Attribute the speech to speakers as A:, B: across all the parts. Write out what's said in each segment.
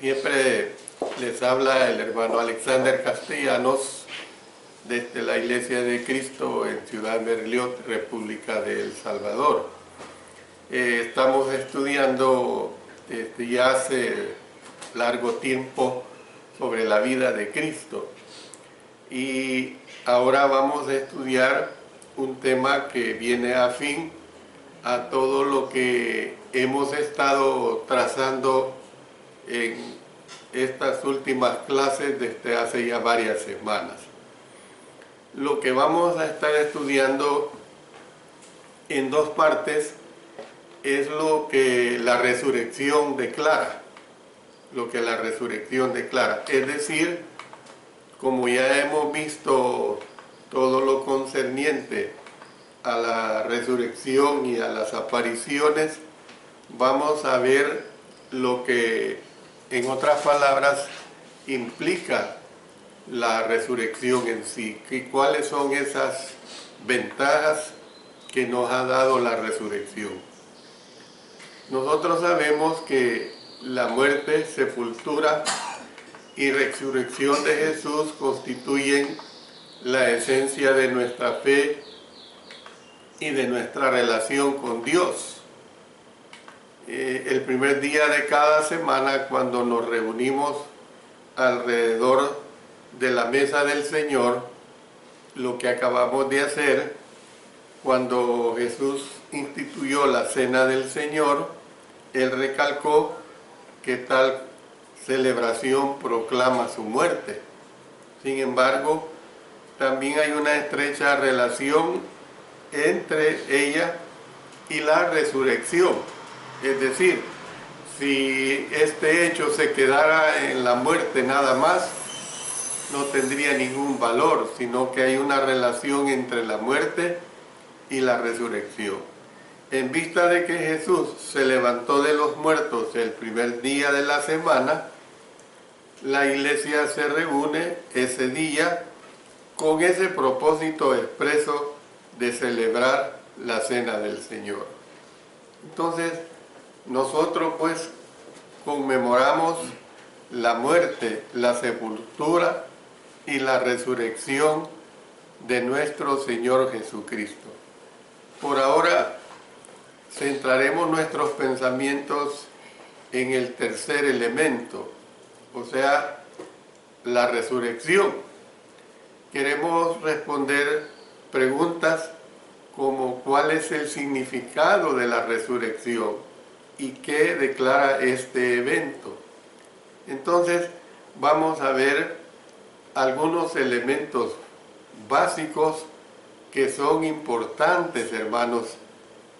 A: Siempre les habla el hermano Alexander Castellanos desde la Iglesia de Cristo en Ciudad Merliot, República de El Salvador. Estamos estudiando desde ya hace largo tiempo sobre la vida de Cristo y ahora vamos a estudiar un tema que viene afín a todo lo que hemos estado trazando en estas últimas clases desde hace ya varias semanas. Lo que vamos a estar estudiando en dos partes es lo que la resurrección declara. Es decir, como ya hemos visto todo lo concerniente a la resurrección y a las apariciones, vamos a ver lo que, en otras palabras, implica la resurrección en sí, y cuáles son esas ventajas que nos ha dado la resurrección. Nosotros sabemos que la muerte, sepultura y resurrección de Jesús constituyen la esencia de nuestra fe y de nuestra relación con Dios. El primer día de cada semana, cuando nos reunimos alrededor de la mesa del Señor, lo que acabamos de hacer, cuando Jesús instituyó la cena del Señor, Él recalcó que tal celebración proclama su muerte. Sin embargo, también hay una estrecha relación entre ella y la resurrección. Es decir, si este hecho se quedara en la muerte nada más, no tendría ningún valor, sino que hay una relación entre la muerte y la resurrección. En vista de que Jesús se levantó de los muertos el primer día de la semana, la iglesia se reúne ese día con ese propósito expreso de celebrar la cena del Señor. Entonces, nosotros pues conmemoramos la muerte, la sepultura y la resurrección de nuestro Señor Jesucristo. Por ahora centraremos nuestros pensamientos en el tercer elemento, o sea, la resurrección. Queremos responder preguntas como ¿cuál es el significado de la resurrección? ¿Y qué declara este evento? Entonces vamos a ver algunos elementos básicos que son importantes, hermanos,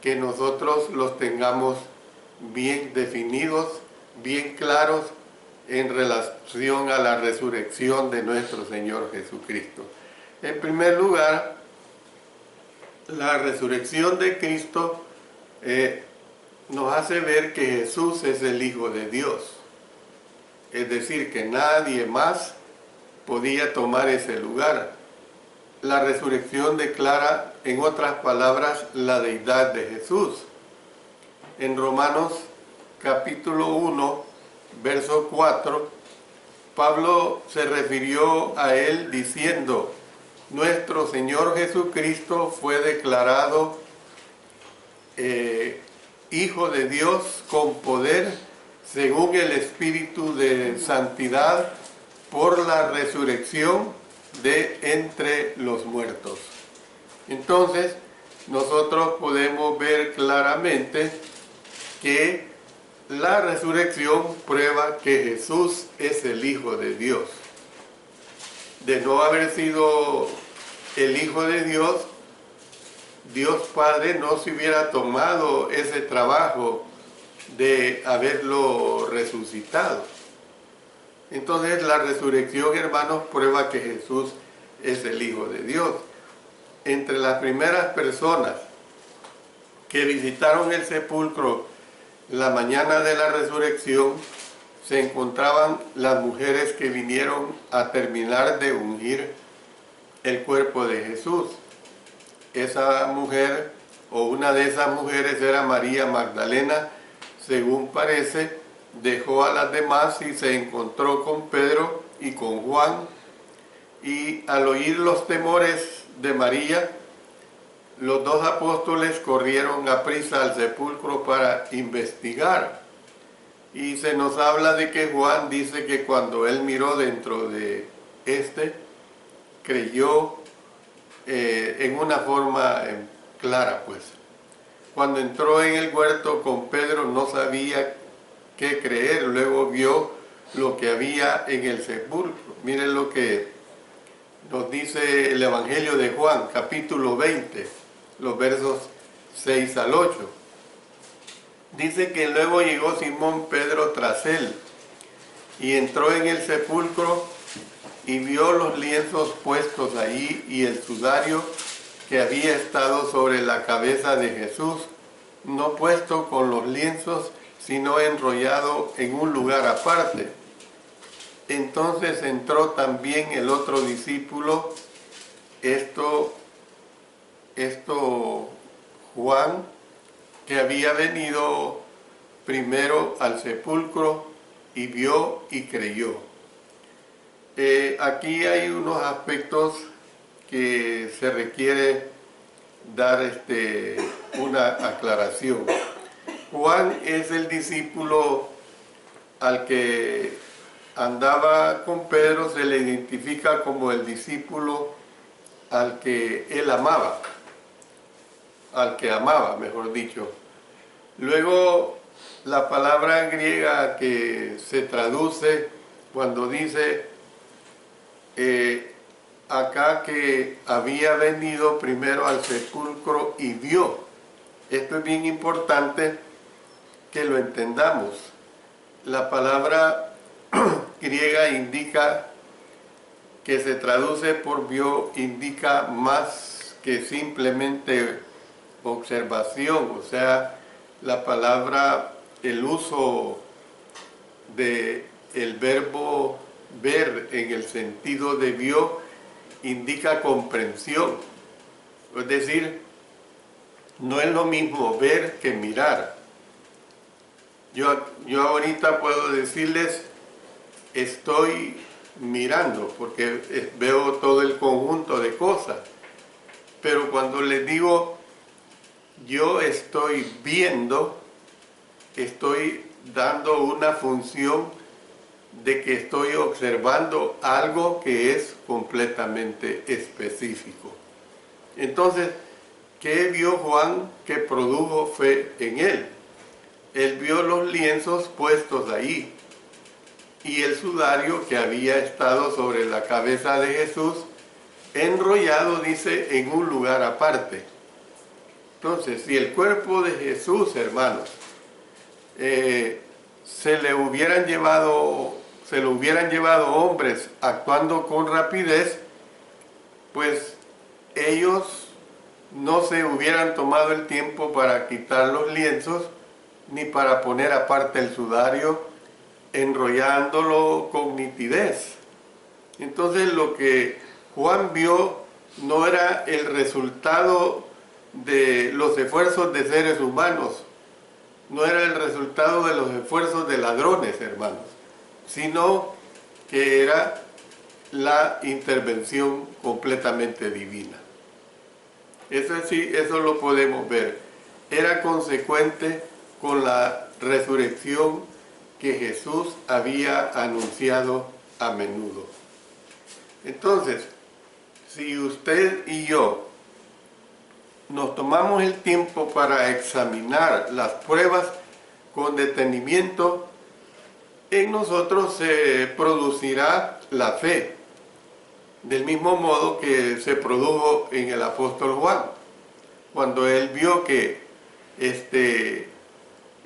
A: que nosotros los tengamos bien definidos, bien claros en relación a la resurrección de nuestro Señor Jesucristo. En primer lugar, la resurrección de Cristo nos hace ver que Jesús es el Hijo de Dios. Es decir, que nadie más podía tomar ese lugar. La resurrección declara, en otras palabras, la deidad de Jesús. En Romanos capítulo 1, verso 4, Pablo se refirió a él diciendo: nuestro Señor Jesucristo fue declarado Hijo de Dios con poder según el Espíritu de Santidad por la resurrección de entre los muertos. Entonces, nosotros podemos ver claramente que la resurrección prueba que Jesús es el Hijo de Dios. De no haber sido el Hijo de Dios, Dios Padre no se hubiera tomado ese trabajo de haberlo resucitado. Entonces la resurrección, hermanos, prueba que Jesús es el Hijo de Dios. Entre las primeras personas que visitaron el sepulcro la mañana de la resurrección se encontraban las mujeres que vinieron a terminar de ungir el cuerpo de Jesús. Esa mujer, o una de esas mujeres, era María Magdalena, según parece, dejó a las demás y se encontró con Pedro y con Juan, y al oír los temores de María, los dos apóstoles corrieron a prisa al sepulcro para investigar. Y se nos habla de que Juan dice que cuando él miró dentro de creyó en una forma clara, pues. Cuando entró en el huerto con Pedro no sabía qué creer, luego vio lo que había en el sepulcro. Miren lo que nos dice el Evangelio de Juan, capítulo 20, los versos 6 al 8. Dice que luego llegó Simón Pedro tras él y entró en el sepulcro y vio los lienzos puestos allí y el sudario que había estado sobre la cabeza de Jesús, no puesto con los lienzos, sino enrollado en un lugar aparte. Entonces entró también el otro discípulo, Juan, que había venido primero al sepulcro y vio y creyó. Aquí hay unos aspectos que se requiere dar una aclaración. Juan es el discípulo al que andaba con Pedro, se le identifica como el discípulo al que él amaba, al que amaba, mejor dicho. Luego, la palabra griega que se traduce cuando dice acá que había venido primero al sepulcro y vio. Esto es bien importante que lo entendamos. La palabra griega indica, que se traduce por vio, indica más que simplemente observación, o sea, la palabra, el uso de el verbo ver en el sentido de vio indica comprensión, es decir, no es lo mismo ver que mirar. Yo ahorita puedo decirles estoy mirando porque veo todo el conjunto de cosas, pero cuando les digo yo estoy viendo, estoy dando una función de que estoy observando algo que es completamente específico. Entonces, ¿qué vio Juan que produjo fe en él? Él vio los lienzos puestos ahí y el sudario que había estado sobre la cabeza de Jesús, enrollado, dice, en un lugar aparte. Entonces, si el cuerpo de Jesús, hermanos, se lo hubieran llevado hombres actuando con rapidez, pues ellos no se hubieran tomado el tiempo para quitar los lienzos, ni para poner aparte el sudario, enrollándolo con nitidez. Entonces lo que Juan vio no era el resultado de los esfuerzos de seres humanos, no era el resultado de los esfuerzos de ladrones, hermanos, sino que era la intervención completamente divina. Eso sí, eso lo podemos ver. Era consecuente con la resurrección que Jesús había anunciado a menudo. Entonces, si usted y yo nos tomamos el tiempo para examinar las pruebas con detenimiento, en nosotros se producirá la fe, del mismo modo que se produjo en el apóstol Juan, cuando él vio que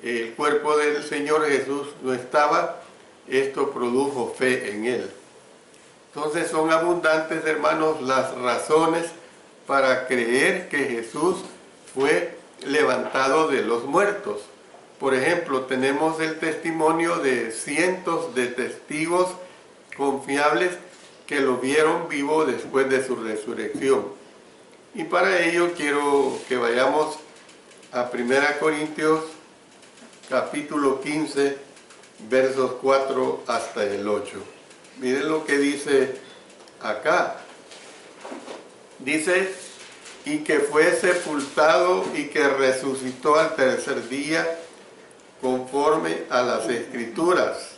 A: el cuerpo del Señor Jesús no estaba, esto produjo fe en él. Entonces son abundantes, hermanos, las razones para creer que Jesús fue levantado de los muertos. Por ejemplo, tenemos el testimonio de cientos de testigos confiables que lo vieron vivo después de su resurrección. Y para ello quiero que vayamos a 1 Corintios capítulo 15, versos 4 hasta el 8. Miren lo que dice acá. Dice, y que fue sepultado y que resucitó al tercer día conforme a las Escrituras,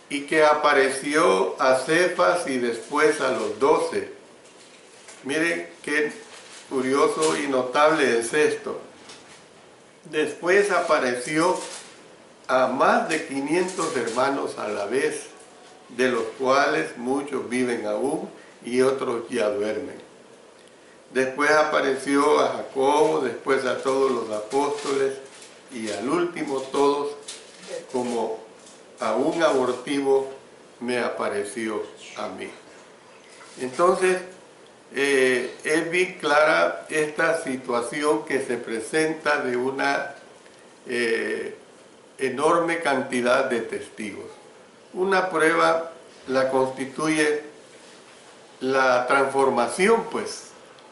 A: y que apareció a Cefas y después a los 12. Miren qué curioso y notable es esto. Después apareció a más de 500 hermanos a la vez, de los cuales muchos viven aún y otros ya duermen. Después apareció a Jacobo, después a todos los apóstoles y al último todos, como a un abortivo me apareció a mí. Entonces, es bien clara esta situación que se presenta de una enorme cantidad de testigos. Una prueba la constituye la transformación, pues,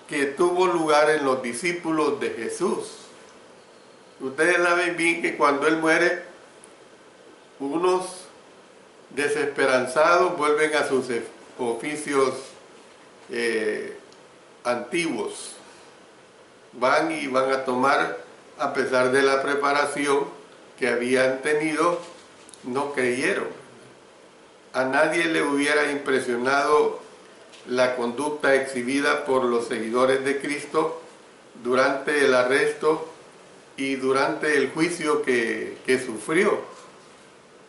A: que tuvo lugar en los discípulos de Jesús. Ustedes saben bien que cuando Él muere, unos desesperanzados vuelven a sus oficios antiguos. Van a tomar, a pesar de la preparación que habían tenido, no creyeron. A nadie le hubiera impresionado la conducta exhibida por los seguidores de Cristo durante el arresto y durante el juicio que sufrió.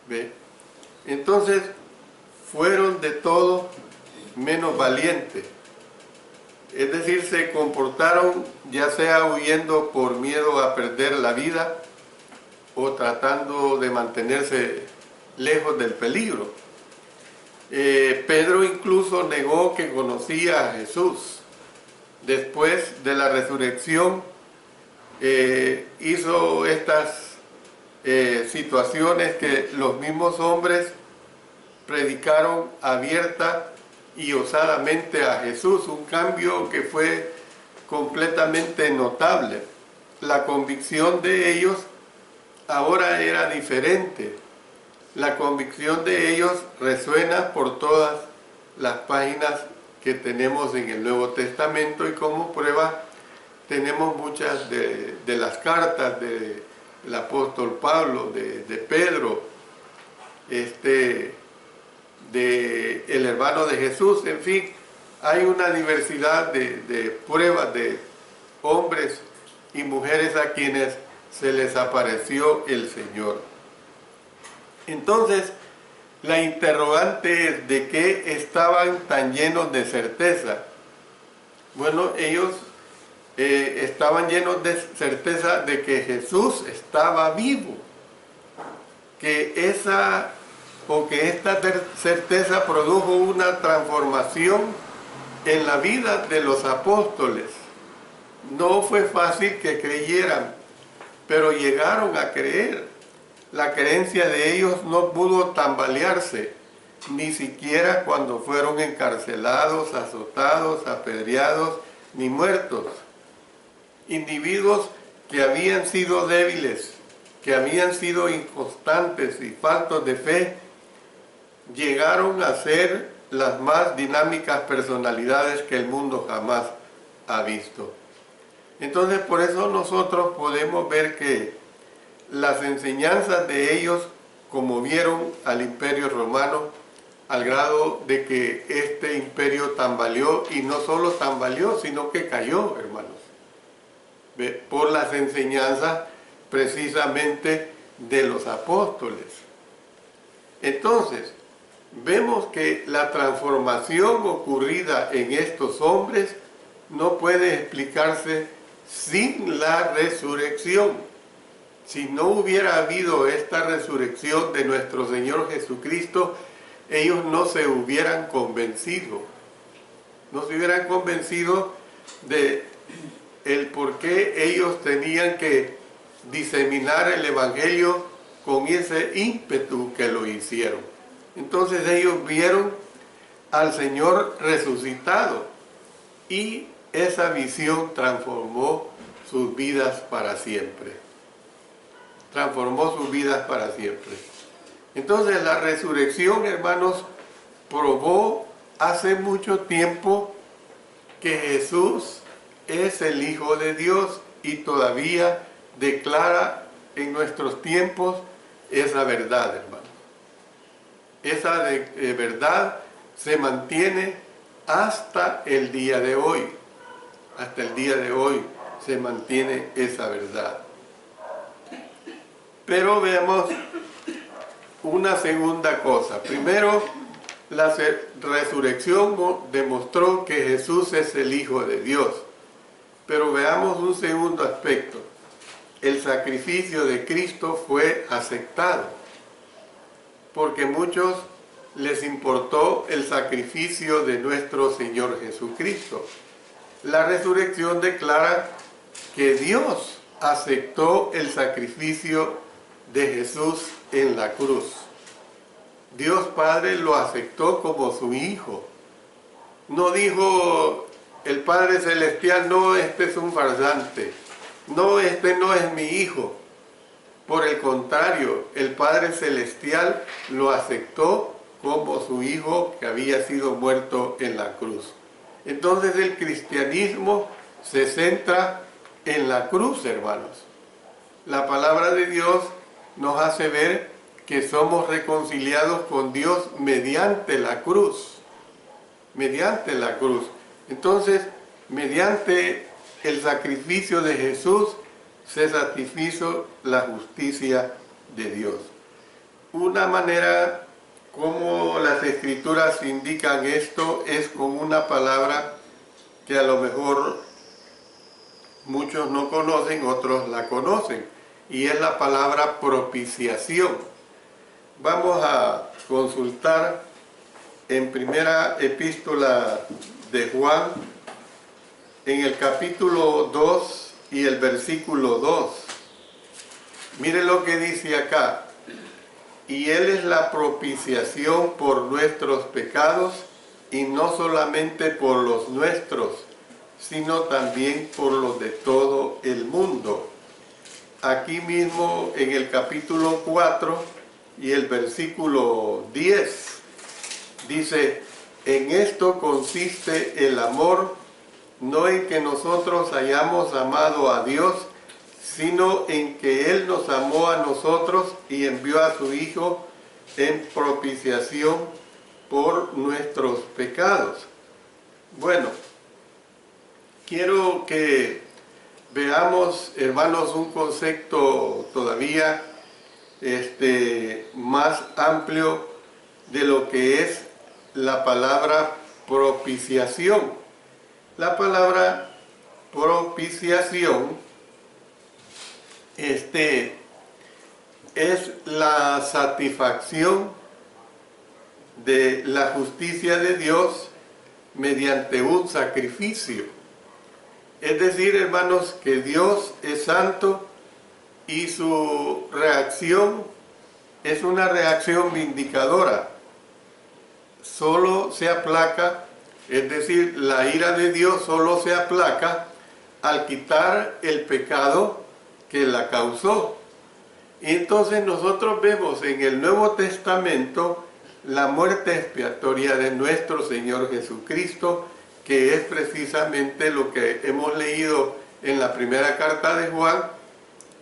A: ¿Ve? Entonces, fueron de todo menos valientes. Es decir, se comportaron ya sea huyendo por miedo a perder la vida o tratando de mantenerse lejos del peligro. Pedro incluso negó que conocía a Jesús. Después de la resurrección, hizo estas situaciones que los mismos hombres predicaron abierta y osadamente a Jesús, un cambio que fue completamente notable. La convicción de ellos ahora era diferente. La convicción de ellos resuena por todas las páginas que tenemos en el Nuevo Testamento, y como prueba tenemos muchas de las cartas del apóstol Pablo, de Pedro, de el hermano de Jesús. En fin, hay una diversidad de pruebas de hombres y mujeres a quienes se les apareció el Señor. Entonces, la interrogante es: ¿de qué estaban tan llenos de certeza? Bueno, ellos estaban llenos de certeza de que Jesús estaba vivo, que esta certeza produjo una transformación en la vida de los apóstoles. No fue fácil que creyeran, pero llegaron a creer. La creencia de ellos no pudo tambalearse, ni siquiera cuando fueron encarcelados, azotados, apedreados, ni muertos. Individuos que habían sido débiles, que habían sido inconstantes y faltos de fe, llegaron a ser las más dinámicas personalidades que el mundo jamás ha visto. Entonces, por eso nosotros podemos ver que las enseñanzas de ellos conmovieron al Imperio Romano al grado de que este imperio tambaleó, y no solo tambaleó, sino que cayó, hermanos, por las enseñanzas precisamente de los apóstoles. Entonces, vemos que la transformación ocurrida en estos hombres no puede explicarse sin la resurrección. Si no hubiera habido esta resurrección de nuestro Señor Jesucristo, ellos no se hubieran convencido. No se hubieran convencido de el por qué ellos tenían que diseminar el Evangelio con ese ímpetu que lo hicieron. Entonces ellos vieron al Señor resucitado, y esa visión transformó sus vidas para siempre. Transformó sus vidas para siempre. Entonces la resurrección, hermanos, probó hace mucho tiempo que Jesús es el Hijo de Dios y todavía declara en nuestros tiempos esa verdad, hermanos. Esa verdad se mantiene hasta el día de hoy. Hasta el día de hoy se mantiene esa verdad. Pero veamos una segunda cosa. Primero, la resurrección demostró que Jesús es el Hijo de Dios. Pero veamos un segundo aspecto. El sacrificio de Cristo fue aceptado, porque muchos les importó el sacrificio de nuestro Señor Jesucristo. La resurrección declara que Dios aceptó el sacrificio de Jesús en la cruz. Dios Padre lo aceptó como su Hijo. No dijo el Padre Celestial, no, este es un farsante, no, este no es mi Hijo. Por el contrario, el Padre Celestial lo aceptó como su Hijo que había sido muerto en la cruz. Entonces el cristianismo se centra en la cruz, hermanos. La palabra de Dios nos hace ver que somos reconciliados con Dios mediante la cruz. Mediante la cruz. Entonces, mediante el sacrificio de Jesús, se satisfizo la justicia de Dios. Una manera como las Escrituras indican esto es con una palabra que a lo mejor muchos no conocen, otros la conocen, y es la palabra propiciación. Vamos a consultar en primera epístola de Juan, en el capítulo 2 y el versículo 2. Mire lo que dice acá. Y Él es la propiciación por nuestros pecados, y no solamente por los nuestros, sino también por los de todo el mundo. Aquí mismo en el capítulo 4 y el versículo 10, dice, en esto consiste el amor, no en que nosotros hayamos amado a Dios, sino en que Él nos amó a nosotros y envió a su Hijo en propiciación por nuestros pecados. Bueno, quiero que veamos, hermanos, un concepto todavía más amplio de lo que es la palabra propiciación. La palabra propiciación es la satisfacción de la justicia de Dios mediante un sacrificio. Es decir, hermanos, que Dios es santo y su reacción es una reacción vindicadora. Solo se aplaca, es decir, la ira de Dios solo se aplaca al quitar el pecado que la causó. Y entonces nosotros vemos en el Nuevo Testamento la muerte expiatoria de nuestro Señor Jesucristo, que es precisamente lo que hemos leído en la primera carta de Juan,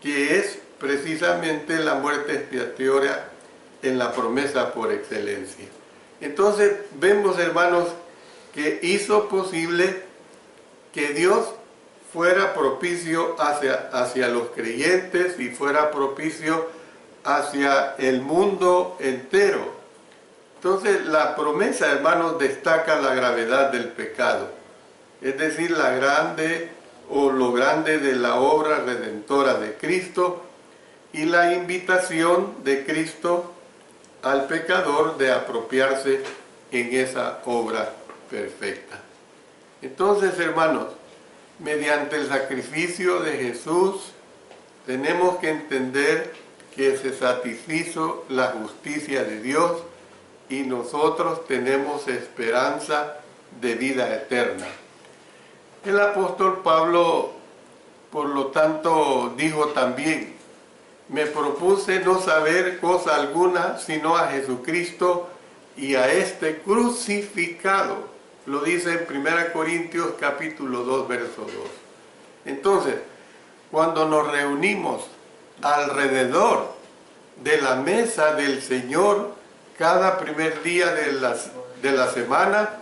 A: que es precisamente la muerte expiatoria en la promesa por excelencia. Entonces vemos, hermanos, que hizo posible que Dios fuera propicio hacia los creyentes y fuera propicio hacia el mundo entero. Entonces la promesa, hermanos, destaca la gravedad del pecado, es decir, lo grande de la obra redentora de Cristo y la invitación de Cristo al pecador de apropiarse en esa obra perfecta. Entonces, hermanos, mediante el sacrificio de Jesús, tenemos que entender que se satisfizo la justicia de Dios y nosotros tenemos esperanza de vida eterna. El apóstol Pablo, por lo tanto, dijo también, me propuse no saber cosa alguna sino a Jesucristo y a este crucificado. Lo dice en 1 Corintios capítulo 2, verso 2. Entonces, cuando nos reunimos alrededor de la mesa del Señor cada primer día de la semana,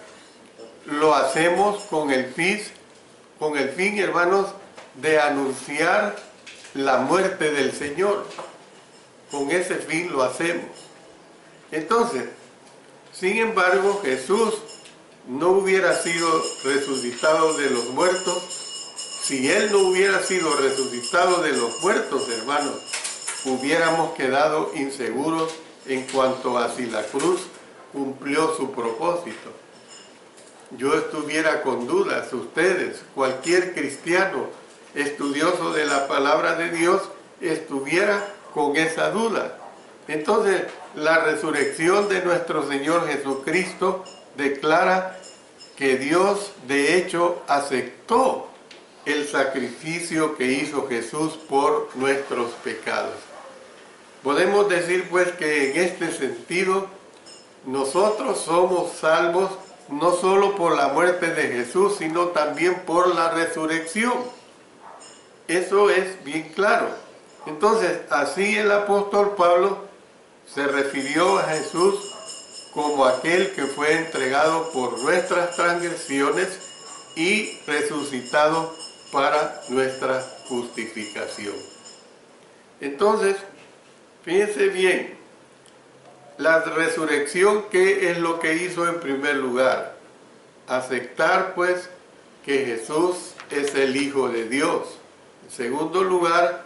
A: lo hacemos con el fin, hermanos, de anunciar la muerte del Señor. Con ese fin lo hacemos. Entonces, sin embargo, Jesús no hubiera sido resucitado de los muertos. Si Él no hubiera sido resucitado de los muertos, hermanos, hubiéramos quedado inseguros en cuanto a si la cruz cumplió su propósito. Yo estuviera con dudas, ustedes, cualquier cristiano estudioso de la palabra de Dios, estuviera con esa duda. Entonces, la resurrección de nuestro Señor Jesucristo declara que Dios, de hecho, aceptó el sacrificio que hizo Jesús por nuestros pecados. Podemos decir, pues, que en este sentido, nosotros somos salvos no solo por la muerte de Jesús, sino también por la resurrección. Eso es bien claro. Entonces, así el apóstol Pablo se refirió a Jesús como aquel que fue entregado por nuestras transgresiones y resucitado para nuestra justificación. Entonces, fíjense bien, la resurrección, ¿qué es lo que hizo en primer lugar? Aceptar, pues, que Jesús es el Hijo de Dios. En segundo lugar,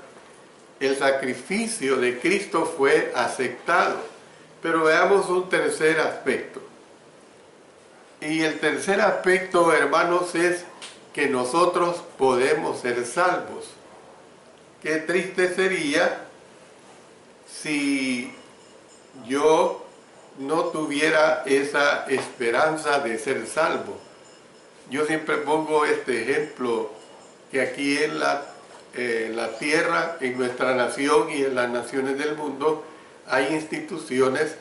A: el sacrificio de Cristo fue aceptado. Pero veamos un tercer aspecto. Y el tercer aspecto, hermanos, es que nosotros podemos ser salvos. Qué triste sería si yo no tuviera esa esperanza de ser salvo. Yo siempre pongo este ejemplo, que aquí en la tierra, en nuestra nación y en las naciones del mundo, hay instituciones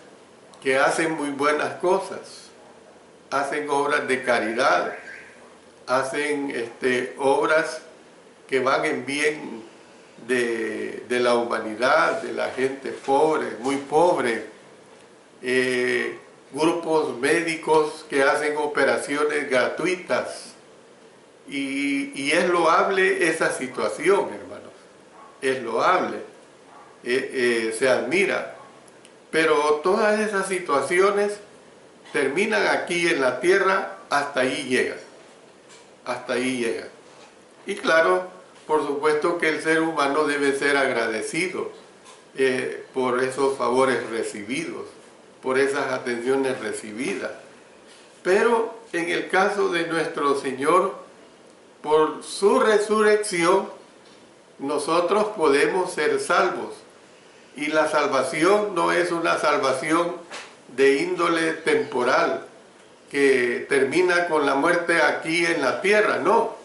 A: que hacen muy buenas cosas, hacen obras de caridad, hacen obras que van en bien de la humanidad, de la gente pobre, muy pobre, grupos médicos que hacen operaciones gratuitas, y es loable esa situación, hermanos, es loable, se admira, pero todas esas situaciones terminan aquí en la tierra, hasta ahí llegan, hasta ahí llegan. Y claro, por supuesto que el ser humano debe ser agradecido por esos favores recibidos, por esas atenciones recibidas. Pero en el caso de nuestro Señor, por su resurrección, nosotros podemos ser salvos. Y la salvación no es una salvación de índole temporal, que termina con la muerte aquí en la tierra, no.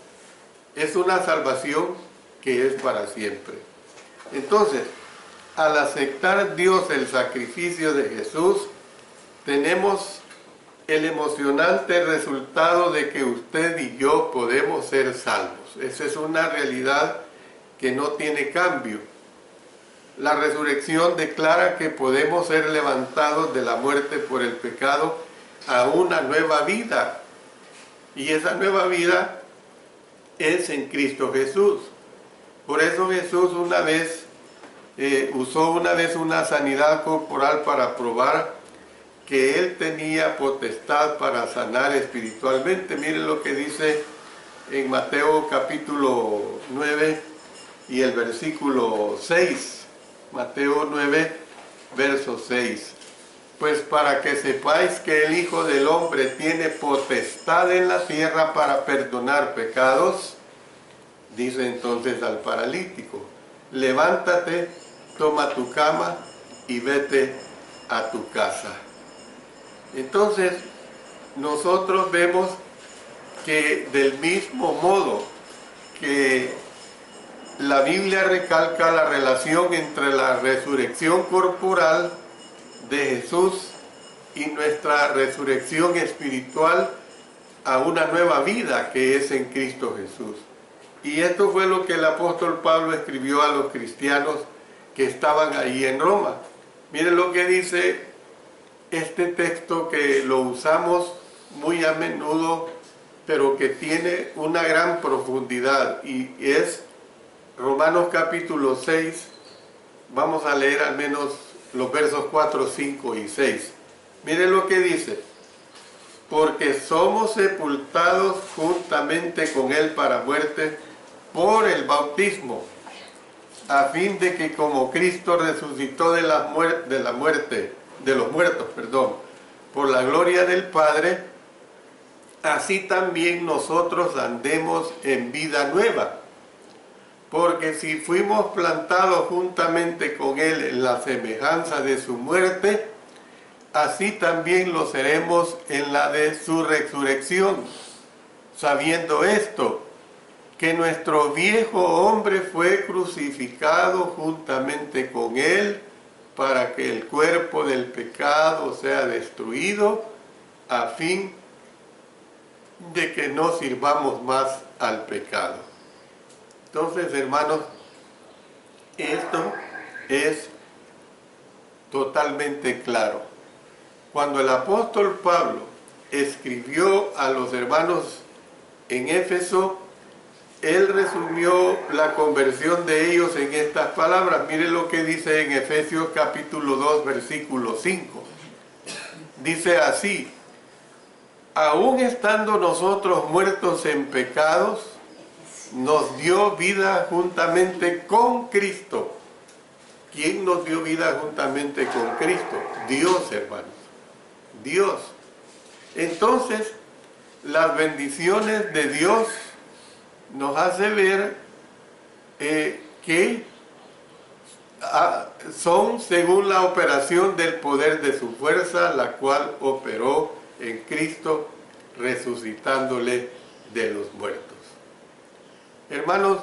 A: Es una salvación que es para siempre. Entonces, al aceptar Dios el sacrificio de Jesús, tenemos el emocionante resultado de que usted y yo podemos ser salvos. Esa es una realidad que no tiene cambio. La resurrección declara que podemos ser levantados de la muerte por el pecado a una nueva vida. Y esa nueva vida es en Cristo Jesús. Por eso Jesús usó una vez una sanidad corporal para probar que Él tenía potestad para sanar espiritualmente. Miren lo que dice en Mateo capítulo 9 y el versículo 6. Mateo 9, verso 6. Pues para que sepáis que el Hijo del Hombre tiene potestad en la tierra para perdonar pecados, dice entonces al paralítico, levántate, toma tu cama y vete a tu casa. Entonces, nosotros vemos que del mismo modo que la Biblia recalca la relación entre la resurrección corporal de Jesús y nuestra resurrección espiritual a una nueva vida que es en Cristo Jesús. Y esto fue lo que el apóstol Pablo escribió a los cristianos que estaban ahí en Roma. Miren lo que dice este texto, que lo usamos muy a menudo, pero que tiene una gran profundidad, y es Romanos capítulo 6. Vamos a leer al menos los versos 4, 5 y 6. Miren lo que dice: porque somos sepultados juntamente con Él para muerte por el bautismo, a fin de que como Cristo resucitó de los muertos, por la gloria del Padre, así también nosotros andemos en vida nueva. Porque si fuimos plantados juntamente con Él en la semejanza de su muerte, así también lo seremos en la de su resurrección, sabiendo esto, que nuestro viejo hombre fue crucificado juntamente con Él, para que el cuerpo del pecado sea destruido, a fin de que no sirvamos más al pecado. Entonces, hermanos, esto es totalmente claro. Cuando el apóstol Pablo escribió a los hermanos en Éfeso, él resumió la conversión de ellos en estas palabras. Miren lo que dice en Efesios capítulo 2, versículo 5. Dice así: aún estando nosotros muertos en pecados, nos dio vida juntamente con Cristo. ¿Quién nos dio vida juntamente con Cristo? Dios, hermanos. Dios. Entonces, las bendiciones de Dios nos hace ver que son según la operación del poder de su fuerza, la cual operó en Cristo, resucitándole de los muertos. Hermanos,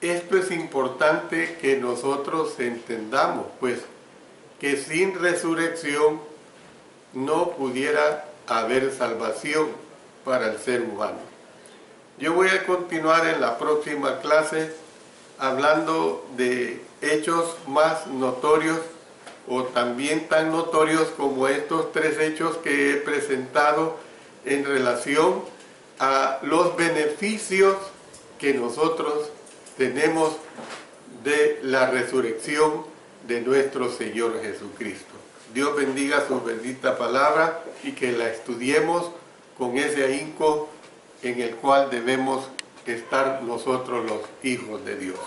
A: esto es importante que nosotros entendamos, pues, que sin resurrección no pudiera haber salvación para el ser humano. Yo voy a continuar en la próxima clase hablando de hechos más notorios, o también tan notorios como estos tres hechos que he presentado en relación a los beneficios que nosotros tenemos de la resurrección de nuestro Señor Jesucristo. Dios bendiga su bendita palabra y que la estudiemos con ese ahínco en el cual debemos estar nosotros los hijos de Dios.